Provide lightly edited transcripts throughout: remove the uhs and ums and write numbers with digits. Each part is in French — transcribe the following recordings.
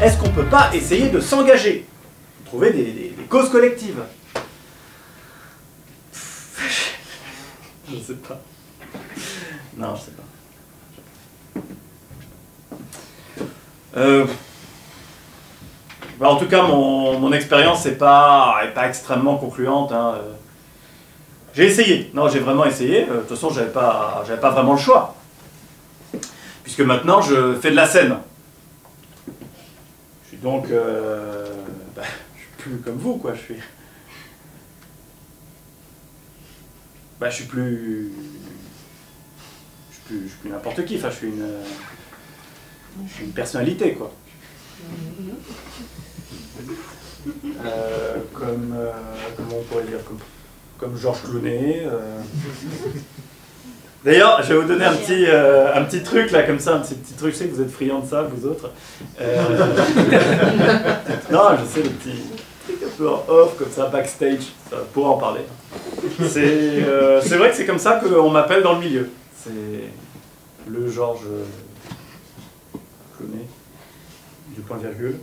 Est-ce qu'on peut pas essayer de s'engager? Trouver des causes collectives? Je sais pas. Non, je sais pas. Bah, en tout cas, mon expérience n'est pas extrêmement concluante. Hein. J'ai essayé. Non, j'ai vraiment essayé. De toute façon, j'avais pas vraiment le choix. Puisque maintenant, je fais de la scène. Je suis donc... je suis plus comme vous, quoi. Je suis plus n'importe qui. Enfin, je suis une personnalité, quoi. Comment on pourrait dire, comme Georges Clooney. D'ailleurs, je vais vous donner un petit truc là, comme ça, un petit truc. Je sais que vous êtes friands de ça, vous autres. Non, je sais, le petit truc un peu en off, comme ça, backstage, ça, pour en parler. C'est vrai que c'est comme ça qu'on m'appelle dans le milieu. C'est le Georges Clooney, du point virgule.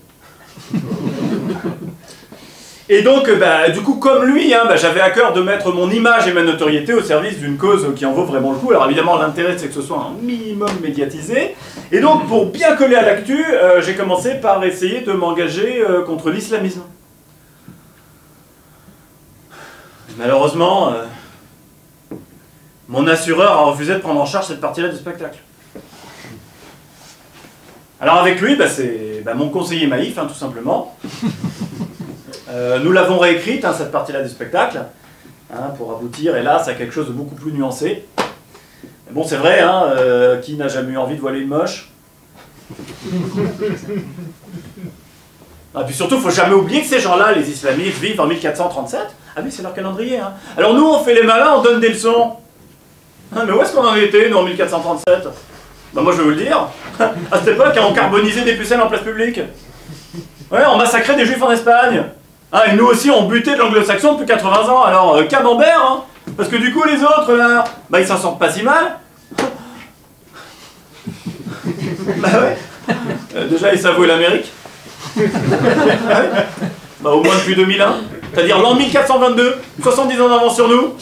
Et donc, du coup, comme lui, hein, j'avais à cœur de mettre mon image et ma notoriété au service d'une cause qui en vaut vraiment le coup. Alors évidemment, l'intérêt, c'est que ce soit un minimum médiatisé. Et donc, pour bien coller à l'actu, j'ai commencé par essayer de m'engager contre l'islamisme. Malheureusement, mon assureur a refusé de prendre en charge cette partie-là du spectacle. Alors avec lui, c'est mon conseiller Maïf, hein, tout simplement. Nous l'avons réécrite, hein, cette partie-là du spectacle, hein, pour aboutir, hélas, à quelque chose de beaucoup plus nuancé. Mais bon, c'est vrai, hein, qui n'a jamais eu envie de voiler une moche? Ah, puis surtout, il ne faut jamais oublier que ces gens-là, les islamistes, vivent en 1437. Ah oui, c'est leur calendrier. Hein. Alors nous, on fait les malins, on donne des leçons. Ah, mais où est-ce qu'on en était, nous, en 1437? Bah moi, je vais vous le dire. À cette époque, on carbonisait des pucelles en place publique. Ouais, on massacrait des juifs en Espagne. Ah, et nous aussi, on butait de l'anglo-saxon depuis 80 ans. Alors, camembert, hein. Parce que du coup, les autres, là, ils s'en sortent pas si mal. Bah ouais. Déjà, ils s'avouaient l'Amérique. Au moins depuis 2001. C'est-à-dire l'an 1422, 70 ans d'avance sur nous.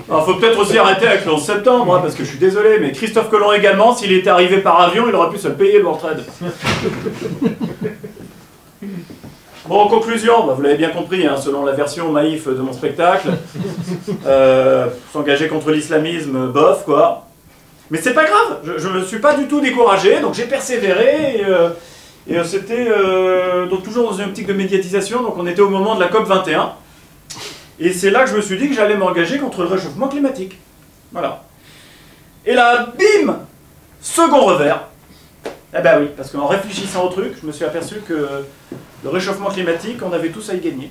Alors, faut peut-être aussi arrêter avec le 11 septembre, hein, parce que je suis désolé, mais Christophe Colomb également, s'il était arrivé par avion, il aurait pu se le payer le World Trade. Bon, en conclusion, vous l'avez bien compris, hein, selon la version Maïf de mon spectacle, s'engager contre l'islamisme, bof, quoi. Mais c'est pas grave, je ne me suis pas du tout découragé, donc j'ai persévéré, et c'était donc toujours dans une optique de médiatisation, donc on était au moment de la COP 21. Et c'est là que je me suis dit que j'allais m'engager contre le réchauffement climatique. Voilà. Et là, bim! Second revers. Eh ben oui, parce qu'en réfléchissant au truc, je me suis aperçu que le réchauffement climatique, on avait tous à y gagner.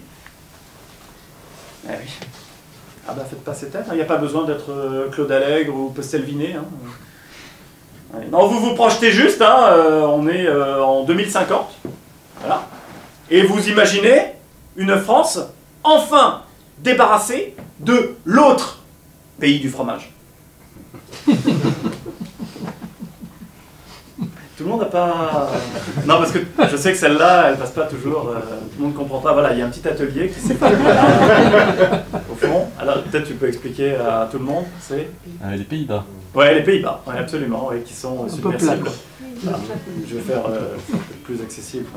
Eh oui. Ah bah faites pas ces têtes, il n'y a pas besoin d'être Claude Allègre ou Pestel-Vinet. Hein. Ouais. Non, vous vous projetez juste, hein, on est en 2050. Voilà. Et vous imaginez une France enfin débarrassé de l'autre pays du fromage. Tout le monde n'a pas... Non, parce que je sais que celle-là, elle passe pas toujours... tout le monde ne comprend pas. Voilà, il y a un petit atelier qui s'est fait au fond. Alors, peut-être tu peux expliquer à tout le monde, c'est... Les Pays-Bas. Ouais, les Pays-Bas, ouais, absolument, ouais, qui sont submersibles. Voilà. Je vais faire plus accessible.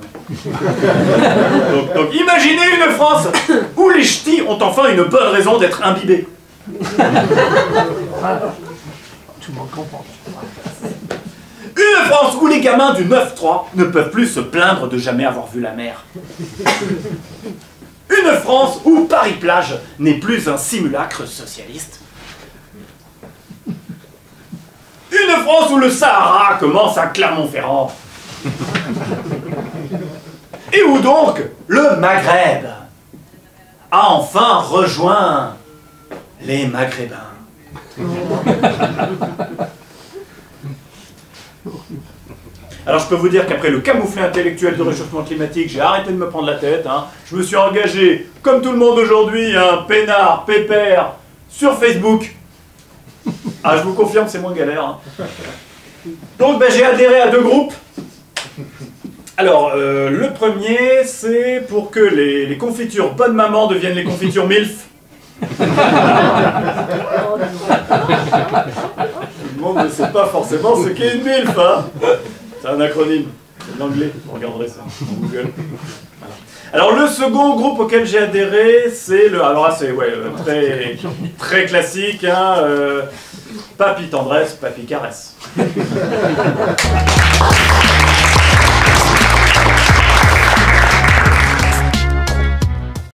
Donc, imaginez une France où les ch'tis ont enfin une bonne raison d'être imbibés. Tout le monde comprend. Une France où les gamins du 9-3 ne peuvent plus se plaindre de jamais avoir vu la mer. Une France où Paris-Plage n'est plus un simulacre socialiste. Une France où le Sahara commence à Clermont-Ferrand. Et où donc le Maghreb a enfin rejoint les Maghrébins. Alors je peux vous dire qu'après le camouflet intellectuel de réchauffement climatique, j'ai arrêté de me prendre la tête. Hein. Je me suis engagé, comme tout le monde aujourd'hui, peinard, pépère, sur Facebook. Ah, je vous confirme, c'est moins galère. Hein. Donc, ben, j'ai adhéré à 2 groupes. Alors, le premier, c'est pour que les confitures Bonne Maman deviennent les confitures MILF. Tout le monde ne sait pas forcément ce qu'est une MILF, hein. C'est un acronyme, c'est de l'anglais, vous regarderez ça sur Google. Voilà. Alors le second groupe auquel j'ai adhéré, c'est le... Alors là, c'est ouais, très classique, hein, Papy Tendresse, Papy Caresse.